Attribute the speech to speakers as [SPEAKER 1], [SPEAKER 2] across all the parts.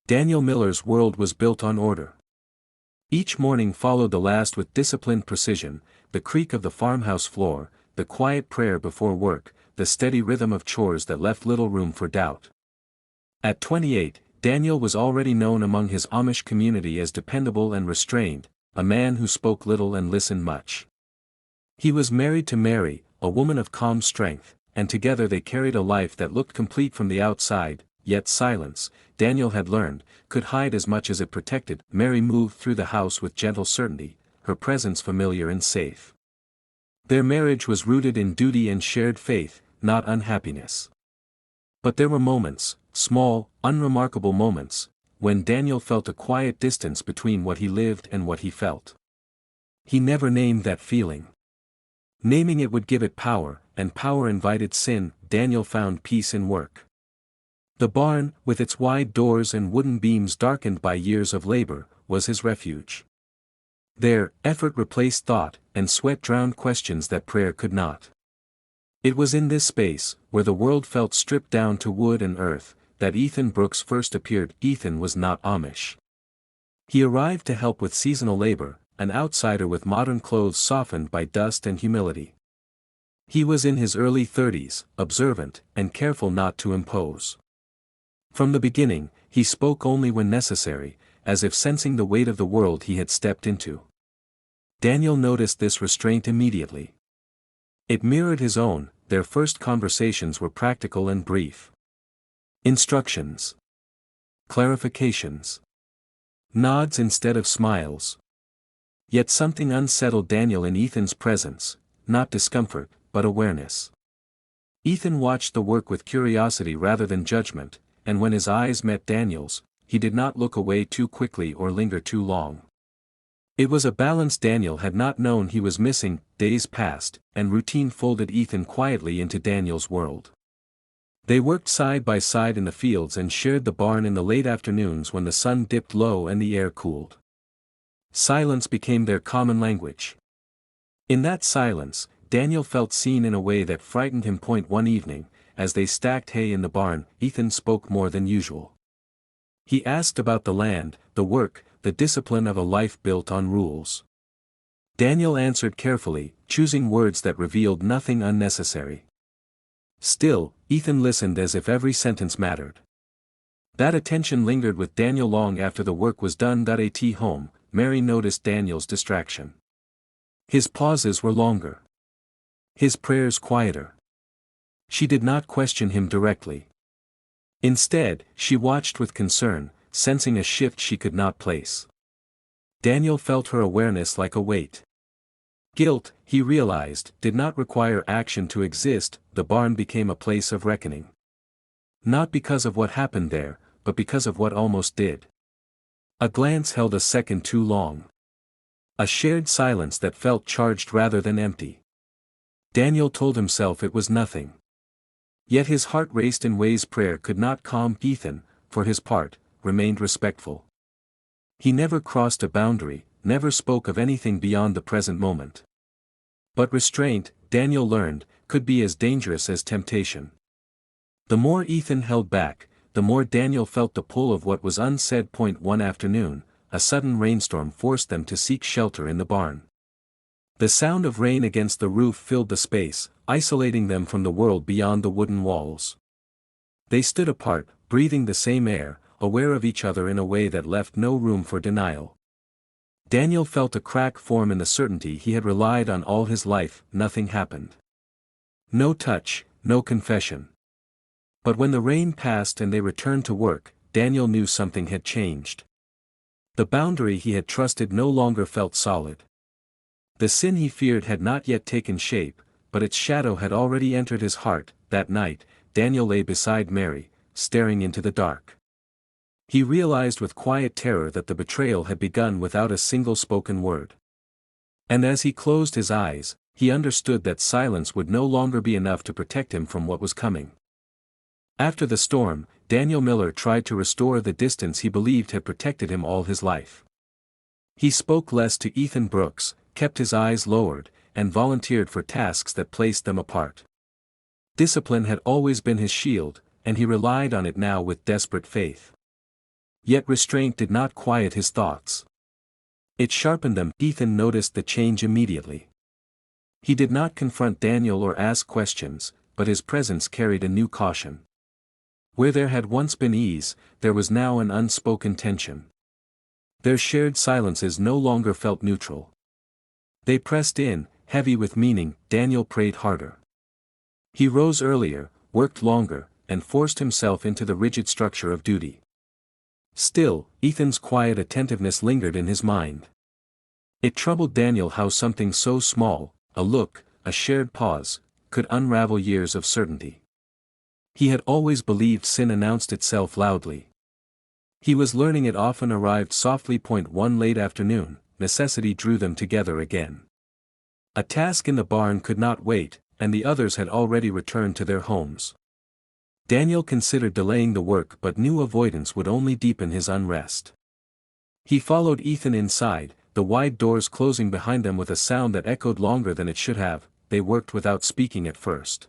[SPEAKER 1] Daniel Miller's world was built on order. Each morning followed the last with disciplined precision, the creak of the farmhouse floor, the quiet prayer before work, the steady rhythm of chores that left little room for doubt. At 28, Daniel was already known among his Amish community as dependable and restrained, a man who spoke little and listened much. He was married to Mary, a woman of calm strength, and together they carried a life that looked complete from the outside, yet silence, Daniel had learned, could hide as much as it protected. Mary moved through the house with gentle certainty, her presence familiar and safe. Their marriage was rooted in duty and shared faith, not unhappiness. But there were moments, small, unremarkable moments, when Daniel felt a quiet distance between what he lived and what he felt. He never named that feeling. Naming it would give it power, and power invited sin. Daniel found peace in work. The barn, with its wide doors and wooden beams darkened by years of labor, was his refuge. There, effort replaced thought, and sweat drowned questions that prayer could not. It was in this space, where the world felt stripped down to wood and earth, that Ethan Brooks first appeared. Ethan was not Amish. He arrived to help with seasonal labor, an outsider with modern clothes softened by dust and humility. He was in his early 30s, observant, and careful not to impose. From the beginning, he spoke only when necessary, as if sensing the weight of the world he had stepped into. Daniel noticed this restraint immediately. It mirrored his own. Their first conversations were practical and brief. Instructions. Clarifications. Nods instead of smiles. Yet something unsettled Daniel in Ethan's presence, not discomfort, but awareness. Ethan watched the work with curiosity rather than judgment, and when his eyes met Daniel's, he did not look away too quickly or linger too long. It was a balance Daniel had not known he was missing. Days passed, and routine folded Ethan quietly into Daniel's world. They worked side by side in the fields and shared the barn in the late afternoons when the sun dipped low and the air cooled. Silence became their common language. In that silence, Daniel felt seen in a way that frightened him. One evening, as they stacked hay in the barn, Ethan spoke more than usual. He asked about the land, the work, the discipline of a life built on rules. Daniel answered carefully, choosing words that revealed nothing unnecessary. Still, Ethan listened as if every sentence mattered. That attention lingered with Daniel long after the work was done. At home, Mary noticed Daniel's distraction. His pauses were longer. His prayers quieter. She did not question him directly. Instead, she watched with concern, sensing a shift she could not place. Daniel felt her awareness like a weight. Guilt, he realized, did not require action to exist. The barn became a place of reckoning. Not because of what happened there, but because of what almost did. A glance held a second too long. A shared silence that felt charged rather than empty. Daniel told himself it was nothing. Yet his heart raced in ways prayer could not calm. Ethan, for his part, remained respectful. He never crossed a boundary, never spoke of anything beyond the present moment. But restraint, Daniel learned, could be as dangerous as temptation. The more Ethan held back, the more Daniel felt the pull of what was unsaid. One afternoon, a sudden rainstorm forced them to seek shelter in the barn. The sound of rain against the roof filled the space, isolating them from the world beyond the wooden walls. They stood apart, breathing the same air, aware of each other in a way that left no room for denial. Daniel felt a crack form in the certainty he had relied on all his life. Nothing happened. No touch, no confession. But when the rain passed and they returned to work, Daniel knew something had changed. The boundary he had trusted no longer felt solid. The sin he feared had not yet taken shape, but its shadow had already entered his heart. That night, Daniel lay beside Mary, staring into the dark. He realized with quiet terror that the betrayal had begun without a single spoken word. And as he closed his eyes, he understood that silence would no longer be enough to protect him from what was coming. After the storm, Daniel Miller tried to restore the distance he believed had protected him all his life. He spoke less to Ethan Brooks, kept his eyes lowered, and volunteered for tasks that placed them apart. Discipline had always been his shield, and he relied on it now with desperate faith. Yet restraint did not quiet his thoughts. It sharpened them. Ethan noticed the change immediately. He did not confront Daniel or ask questions, but his presence carried a new caution. Where there had once been ease, there was now an unspoken tension. Their shared silences no longer felt neutral. They pressed in, heavy with meaning. Daniel prayed harder. He rose earlier, worked longer, and forced himself into the rigid structure of duty. Still, Ethan's quiet attentiveness lingered in his mind. It troubled Daniel how something so small, a look, a shared pause, could unravel years of certainty. He had always believed sin announced itself loudly. He was learning it often arrived softly. One late afternoon, necessity drew them together again. A task in the barn could not wait, and the others had already returned to their homes. Daniel considered delaying the work but knew avoidance would only deepen his unrest. He followed Ethan inside, the wide doors closing behind them with a sound that echoed longer than it should have. They worked without speaking at first.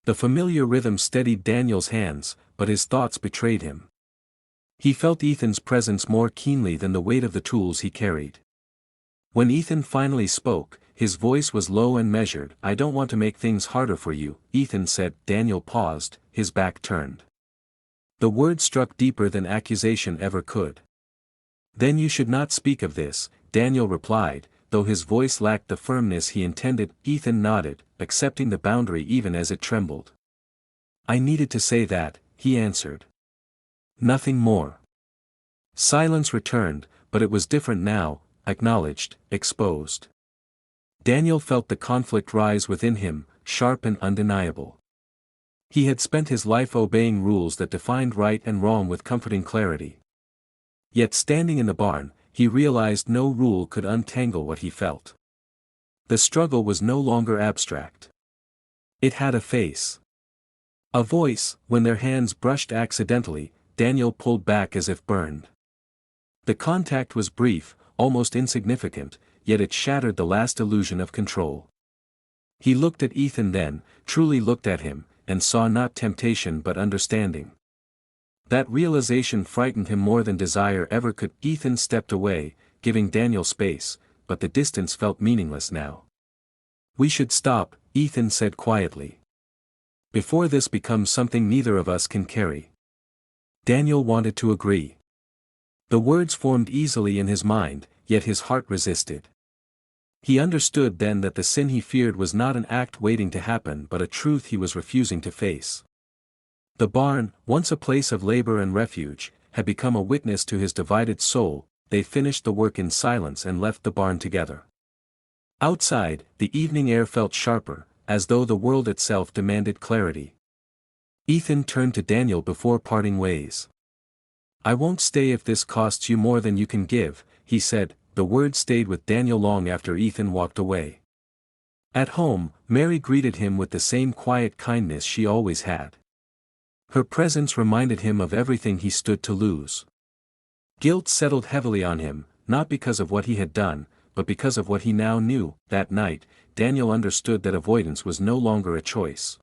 [SPEAKER 1] The familiar rhythm steadied Daniel's hands, but his thoughts betrayed him. He felt Ethan's presence more keenly than the weight of the tools he carried. When Ethan finally spoke, his voice was low and measured. "I don't want to make things harder for you," Ethan said. Daniel paused, his back turned. The word struck deeper than accusation ever could. "Then you should not speak of this," Daniel replied, though his voice lacked the firmness he intended. Ethan nodded, accepting the boundary even as it trembled. "I needed to say that," he answered. "Nothing more." Silence returned, but it was different now, acknowledged, exposed. Daniel felt the conflict rise within him, sharp and undeniable. He had spent his life obeying rules that defined right and wrong with comforting clarity. Yet standing in the barn, he realized no rule could untangle what he felt. The struggle was no longer abstract. It had a face. A voice. When their hands brushed accidentally, Daniel pulled back as if burned. The contact was brief, almost insignificant, yet it shattered the last illusion of control. He looked at Ethan then, truly looked at him, and saw not temptation but understanding. That realization frightened him more than desire ever could. Ethan stepped away, giving Daniel space, but the distance felt meaningless now. "We should stop," Ethan said quietly. "Before this becomes something neither of us can carry." Daniel wanted to agree. The words formed easily in his mind, yet his heart resisted. He understood then that the sin he feared was not an act waiting to happen but a truth he was refusing to face. The barn, once a place of labor and refuge, had become a witness to his divided soul. They finished the work in silence and left the barn together. Outside, the evening air felt sharper, as though the world itself demanded clarity. Ethan turned to Daniel before parting ways. "I won't stay if this costs you more than you can give," he said. The word stayed with Daniel long after Ethan walked away. At home, Mary greeted him with the same quiet kindness she always had. Her presence reminded him of everything he stood to lose. Guilt settled heavily on him, not because of what he had done, but because of what he now knew. That night, Daniel understood that avoidance was no longer a choice.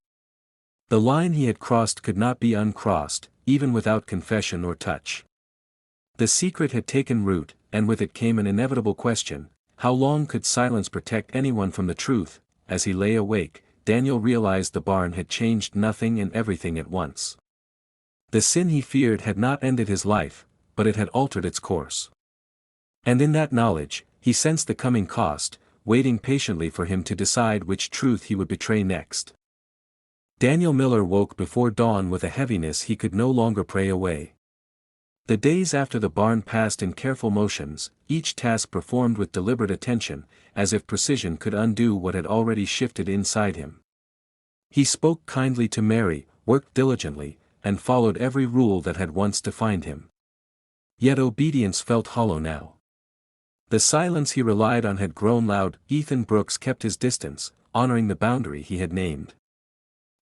[SPEAKER 1] The line he had crossed could not be uncrossed, even without confession or touch. The secret had taken root, and with it came an inevitable question: how long could silence protect anyone from the truth? As he lay awake, Daniel realized the barn had changed nothing and everything at once. The sin he feared had not ended his life, but it had altered its course. And in that knowledge, he sensed the coming cost, waiting patiently for him to decide which truth he would betray next. Daniel Miller woke before dawn with a heaviness he could no longer pray away. The days after the barn passed in careful motions, each task performed with deliberate attention, as if precision could undo what had already shifted inside him. He spoke kindly to Mary, worked diligently, and followed every rule that had once defined him. Yet obedience felt hollow now. The silence he relied on had grown loud. Ethan Brooks kept his distance, honoring the boundary he had named.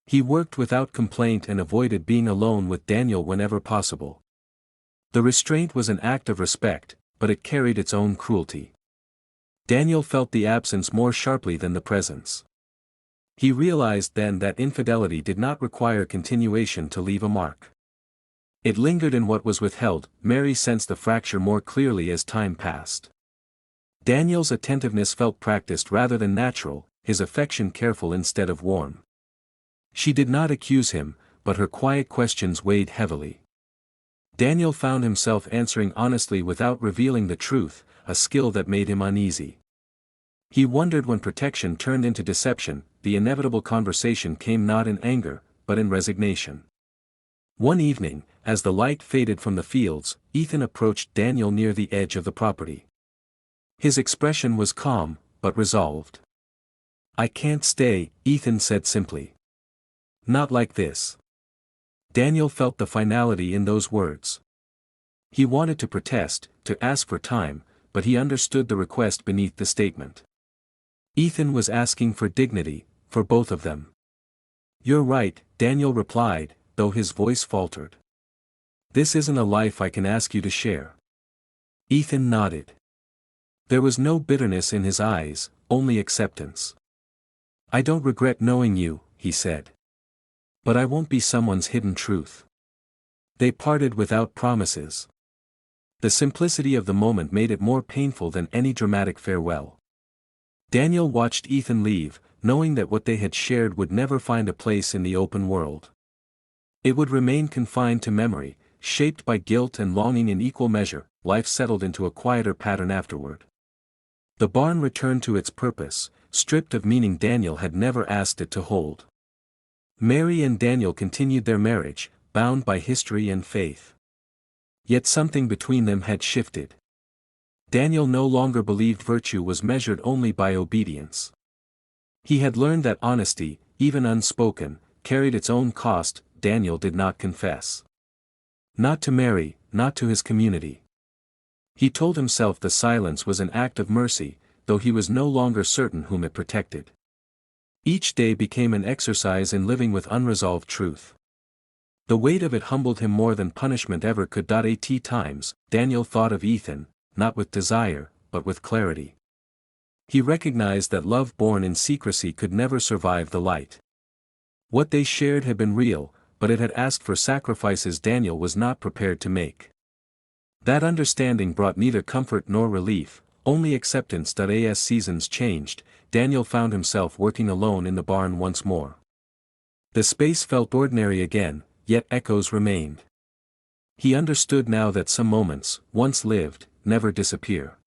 [SPEAKER 1] He worked without complaint and avoided being alone with Daniel whenever possible. The restraint was an act of respect, but it carried its own cruelty. Daniel felt the absence more sharply than the presence. He realized then that infidelity did not require continuation to leave a mark. It lingered in what was withheld. Mary sensed the fracture more clearly as time passed. Daniel's attentiveness felt practiced rather than natural, his affection careful instead of warm. She did not accuse him, but her quiet questions weighed heavily. Daniel found himself answering honestly without revealing the truth, a skill that made him uneasy. He wondered when protection turned into deception. The inevitable conversation came not in anger, but in resignation. One evening, as the light faded from the fields, Ethan approached Daniel near the edge of the property. His expression was calm, but resolved. "I can't stay," Ethan said simply. "Not like this." Daniel felt the finality in those words. He wanted to protest, to ask for time, but he understood the request beneath the statement. Ethan was asking for dignity, for both of them. "You're right," Daniel replied, though his voice faltered. "This isn't a life I can ask you to share." Ethan nodded. There was no bitterness in his eyes, only acceptance. "I don't regret knowing you," he said. "But I won't be someone's hidden truth." They parted without promises. The simplicity of the moment made it more painful than any dramatic farewell. Daniel watched Ethan leave, knowing that what they had shared would never find a place in the open world. It would remain confined to memory, shaped by guilt and longing in equal measure. Life settled into a quieter pattern afterward. The barn returned to its purpose, stripped of meaning Daniel had never asked it to hold. Mary and Daniel continued their marriage, bound by history and faith. Yet something between them had shifted. Daniel no longer believed virtue was measured only by obedience. He had learned that honesty, even unspoken, carried its own cost. Daniel did not confess. Not to Mary, not to his community. He told himself the silence was an act of mercy, though he was no longer certain whom it protected. Each day became an exercise in living with unresolved truth. The weight of it humbled him more than punishment ever could. At times, Daniel thought of Ethan, not with desire, but with clarity. He recognized that love born in secrecy could never survive the light. What they shared had been real, but it had asked for sacrifices Daniel was not prepared to make. That understanding brought neither comfort nor relief, only acceptance. As seasons changed, Daniel found himself working alone in the barn once more. The space felt ordinary again, yet echoes remained. He understood now that some moments, once lived, never disappear.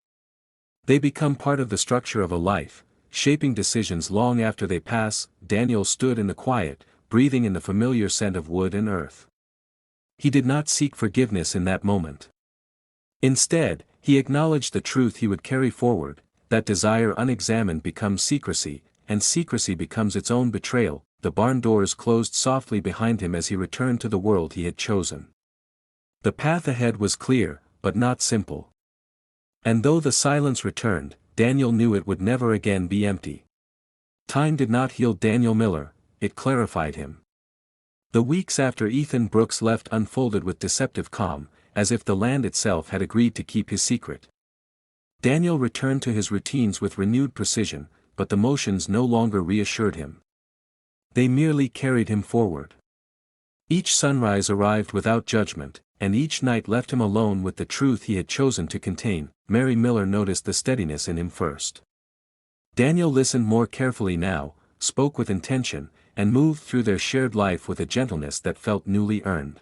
[SPEAKER 1] They become part of the structure of a life, shaping decisions long after they pass. Daniel stood in the quiet, breathing in the familiar scent of wood and earth. He did not seek forgiveness in that moment. Instead, he acknowledged the truth he would carry forward, that desire unexamined becomes secrecy, and secrecy becomes its own betrayal. The barn doors closed softly behind him as he returned to the world he had chosen. The path ahead was clear, but not simple. And though the silence returned, Daniel knew it would never again be empty. Time did not heal Daniel Miller, it clarified him. The weeks after Ethan Brooks left unfolded with deceptive calm, as if the land itself had agreed to keep his secret. Daniel returned to his routines with renewed precision, but the motions no longer reassured him. They merely carried him forward. Each sunrise arrived without judgment, and each night left him alone with the truth he had chosen to contain. Mary Miller noticed the steadiness in him first. Daniel listened more carefully now, spoke with intention, and moved through their shared life with a gentleness that felt newly earned.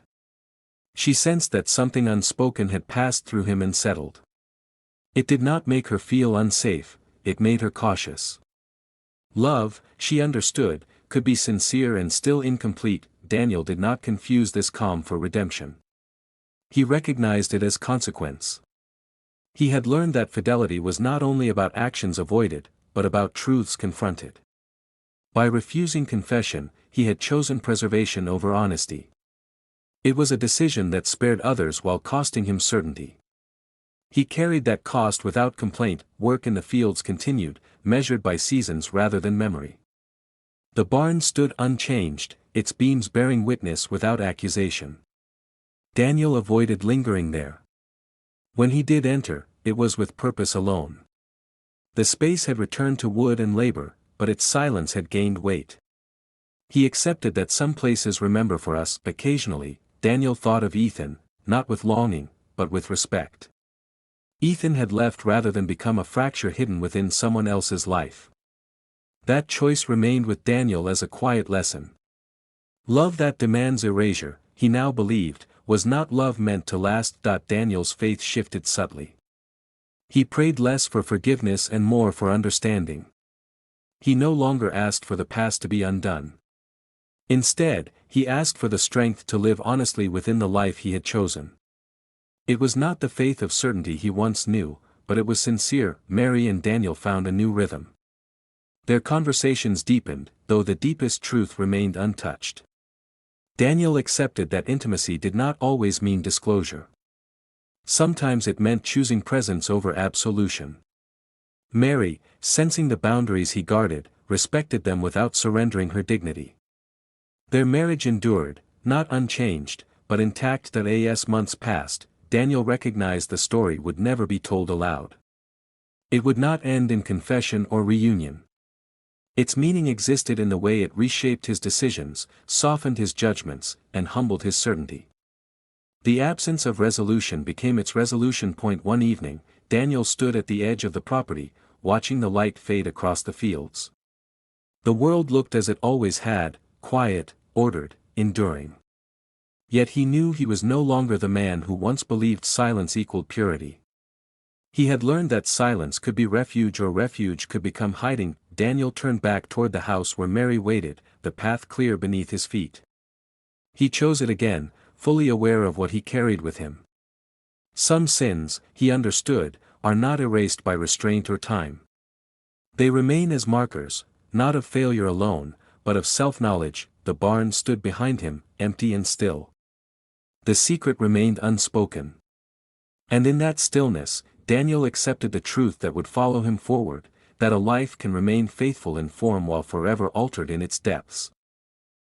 [SPEAKER 1] She sensed that something unspoken had passed through him and settled. It did not make her feel unsafe, it made her cautious. Love, she understood, could be sincere and still incomplete. Daniel did not confuse this calm for redemption. He recognized it as consequence. He had learned that fidelity was not only about actions avoided, but about truths confronted. By refusing confession, he had chosen preservation over honesty. It was a decision that spared others while costing him certainty. He carried that cost without complaint. Work in the fields continued, measured by seasons rather than memory. The barn stood unchanged, its beams bearing witness without accusation. Daniel avoided lingering there. When he did enter, it was with purpose alone. The space had returned to wood and labor, but its silence had gained weight. He accepted that some places remember for us occasionally, Daniel thought of Ethan, not with longing, but with respect. Ethan had left rather than become a fracture hidden within someone else's life. That choice remained with Daniel as a quiet lesson. Love that demands erasure, he now believed, was not love meant to last. Daniel's faith shifted subtly. He prayed less for forgiveness and more for understanding. He no longer asked for the past to be undone. Instead, he asked for the strength to live honestly within the life he had chosen. It was not the faith of certainty he once knew, but it was sincere. Mary and Daniel found a new rhythm. Their conversations deepened, though the deepest truth remained untouched. Daniel accepted that intimacy did not always mean disclosure. Sometimes it meant choosing presence over absolution. Mary, sensing the boundaries he guarded, respected them without surrendering her dignity. Their marriage endured, not unchanged, but intact. As months passed, Daniel recognized the story would never be told aloud. It would not end in confession or reunion. Its meaning existed in the way it reshaped his decisions, softened his judgments, and humbled his certainty. The absence of resolution became its resolution point. One evening, Daniel stood at the edge of the property, watching the light fade across the fields. The world looked as it always had, quiet, ordered, enduring. Yet he knew he was no longer the man who once believed silence equaled purity. He had learned that silence could be refuge or refuge could become hiding. Daniel turned back toward the house where Mary waited, the path clear beneath his feet. He chose it again, fully aware of what he carried with him. Some sins, he understood, are not erased by restraint or time. They remain as markers, not of failure alone, but of self-knowledge. The barn stood behind him, empty and still. The secret remained unspoken. And in that stillness, Daniel accepted the truth that would follow him forward, that a life can remain faithful in form while forever altered in its depths.